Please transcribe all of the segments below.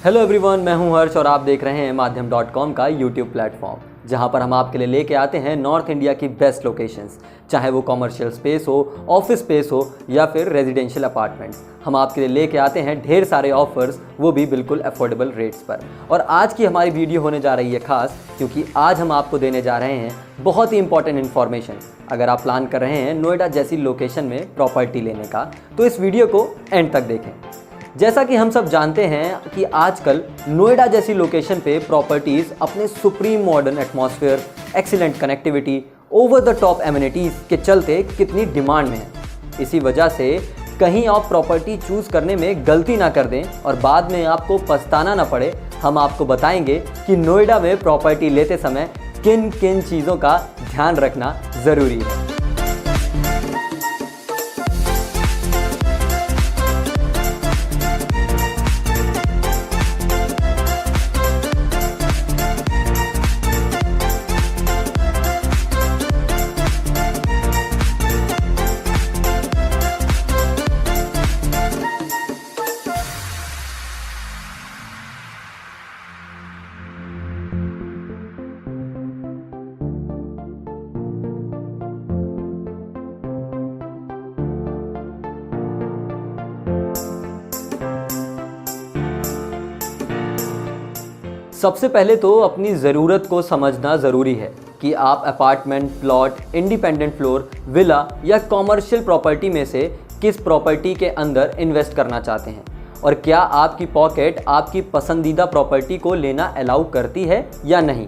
Hello everyone, मैं हूं हर्ष और आप देख रहे हैं माध्यम.com का यूट्यूब प्लेटफॉर्म, जहां पर हम आपके लिए लेके आते हैं नॉर्थ इंडिया की बेस्ट लोकेशंस। चाहे वो कॉमर्शियल स्पेस हो, ऑफिस स्पेस हो या फिर रेजिडेंशियल अपार्टमेंट्स, हम आपके लिए लेके आते हैं ढेर सारे ऑफर्स, वो भी बिल्कुल अफोर्डेबल रेट्स पर। और आज की हमारी वीडियो होने जा रही है खास, क्योंकि आज हम आपको देने जा रहे हैं बहुत ही इंपॉर्टेंट इन्फॉर्मेशन। अगर आप प्लान कर रहे हैं नोएडा जैसी लोकेशन में प्रॉपर्टी लेने का, तो इस वीडियो को एंड तक देखें। जैसा कि हम सब जानते हैं कि आजकल नोएडा जैसी लोकेशन पे प्रॉपर्टीज़ अपने supreme modern atmosphere, excellent connectivity, over the top amenities के चलते कितनी डिमांड में है। इसी वजह से कहीं आप प्रॉपर्टी चूज़ करने में गलती ना कर दें और बाद में आपको पछताना ना पड़े, हम आपको बताएंगे कि नोएडा में प्रॉपर्टी लेते समय किन किन चीज़ों का ध्यान रखना ज़रूरी है। सबसे पहले तो अपनी ज़रूरत को समझना ज़रूरी है कि आप apartment, plot, independent floor, villa या कॉमर्शियल प्रॉपर्टी में से किस प्रॉपर्टी के अंदर इन्वेस्ट करना चाहते हैं और क्या आपकी पॉकेट आपकी पसंदीदा प्रॉपर्टी को लेना अलाउ करती है या नहीं।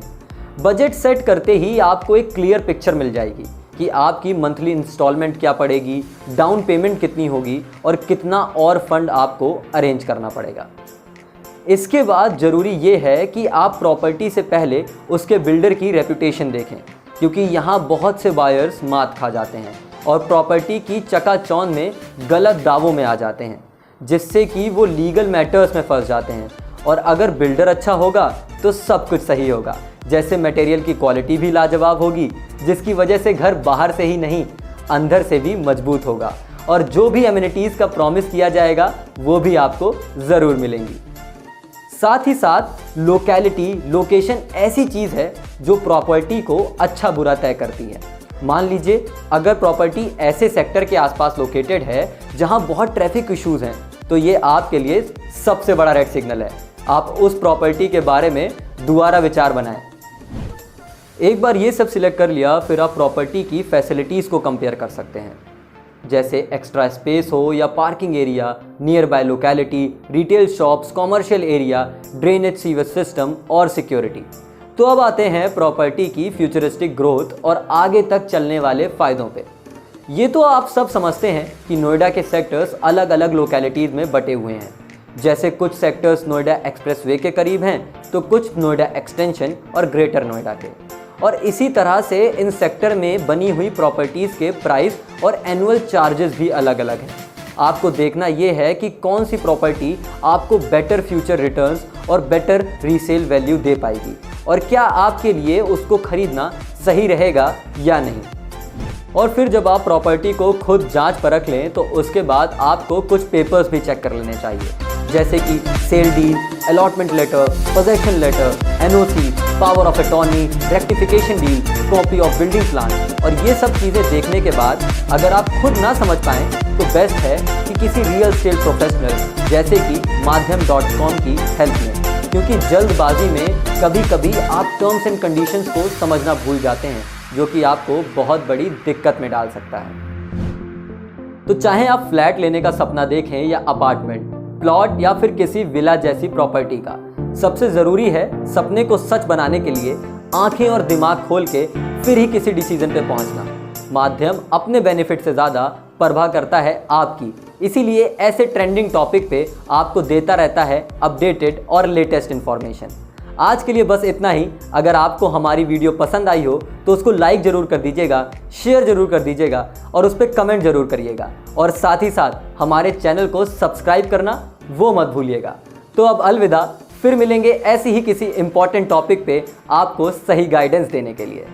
बजट सेट करते ही आपको एक क्लियर पिक्चर मिल जाएगी कि आपकी मंथली इंस्टॉलमेंट क्या पड़ेगी, डाउन पेमेंट कितनी होगी और कितना और फंड आपको अरेंज करना पड़ेगा। इसके बाद ज़रूरी ये है कि आप प्रॉपर्टी से पहले उसके बिल्डर की रेपुटेशन देखें, क्योंकि यहाँ बहुत से बायर्स मात खा जाते हैं और प्रॉपर्टी की चकाचौंध में गलत दावों में आ जाते हैं, जिससे कि वो लीगल मैटर्स में फंस जाते हैं। और अगर बिल्डर अच्छा होगा तो सब कुछ सही होगा, जैसे मटेरियल की क्वालिटी भी लाजवाब होगी, जिसकी वजह से घर बाहर से ही नहीं अंदर से भी मजबूत होगा और जो भी एमिनिटीज़ का प्रॉमिस किया जाएगा वो भी आपको ज़रूर मिलेंगी। साथ ही साथ लोकेशन ऐसी चीज़ है जो प्रॉपर्टी को अच्छा बुरा तय करती है। मान लीजिए अगर प्रॉपर्टी ऐसे सेक्टर के आसपास लोकेटेड है जहां बहुत ट्रैफिक इश्यूज़ हैं, तो ये आपके लिए सबसे बड़ा रेड सिग्नल है। आप उस प्रॉपर्टी के बारे में दोबारा विचार बनाएं। एक बार ये सब सिलेक्ट कर लिया, फिर आप प्रॉपर्टी की फैसिलिटीज़ को कंपेयर कर सकते हैं, जैसे एक्स्ट्रा स्पेस हो या parking area, near by locality, retail shops, commercial area, drainage sewer system और सिक्योरिटी। तो अब आते हैं प्रॉपर्टी की फ्यूचरिस्टिक ग्रोथ और आगे तक चलने वाले फ़ायदों पे। ये तो आप सब समझते हैं कि नोएडा के सेक्टर्स अलग अलग लोकेलिटीज़ में बटे हुए हैं, जैसे कुछ सेक्टर्स नोएडा एक्सप्रेसवे के करीब हैं तो कुछ नोएडा एक्सटेंशन और ग्रेटर नोएडा के। और इसी तरह से इन सेक्टर में बनी हुई प्रॉपर्टीज़ के प्राइस और एनुअल चार्जेस भी अलग अलग हैं। आपको देखना ये है कि कौन सी प्रॉपर्टी आपको बेटर फ्यूचर रिटर्न्स और बेटर रीसेल वैल्यू दे पाएगी और क्या आपके लिए उसको खरीदना सही रहेगा या नहीं। और फिर जब आप प्रॉपर्टी को खुद जांच परख लें तो उसके बाद आपको कुछ पेपर्स भी चेक कर लेने चाहिए, जैसे कि sale deed, allotment letter, possession letter, NOC, power of attorney, rectification deal, copy of building plan. और ये सब चीज़ें देखने के बाद अगर आप खुद ना समझ पाएँ तो बेस्ट है कि किसी रियल एस्टेट प्रोफेशनल जैसे कि माध्यम.com की हेल्प लें, क्योंकि जल्दबाजी में कभी कभी आप टर्म्स एंड कंडीशंस को समझना भूल जाते हैं, जो कि आपको बहुत बड़ी दिक्कत में डाल सकता है। तो चाहे आप फ्लैट लेने का सपना देखें या अपार्टमेंट, प्लॉट या फिर किसी विला जैसी प्रॉपर्टी का, सबसे ज़रूरी है सपने को सच बनाने के लिए आंखें और दिमाग खोल के फिर ही किसी डिसीजन पे पहुंचना। माध्यम अपने बेनिफिट से ज़्यादा परवाह करता है आपकी, इसीलिए ऐसे ट्रेंडिंग टॉपिक पे आपको देता रहता है अपडेटेड और लेटेस्ट इन्फॉर्मेशन। आज के लिए बस इतना ही। अगर आपको हमारी वीडियो पसंद आई हो तो उसको लाइक ज़रूर कर दीजिएगा, शेयर ज़रूर कर दीजिएगा और उस पर कमेंट ज़रूर करिएगा। और साथ ही साथ हमारे चैनल को सब्सक्राइब करना वो मत भूलिएगा। तो अब अलविदा, फिर मिलेंगे ऐसी ही किसी इंपॉर्टेंट टॉपिक पे आपको सही गाइडेंस देने के लिए।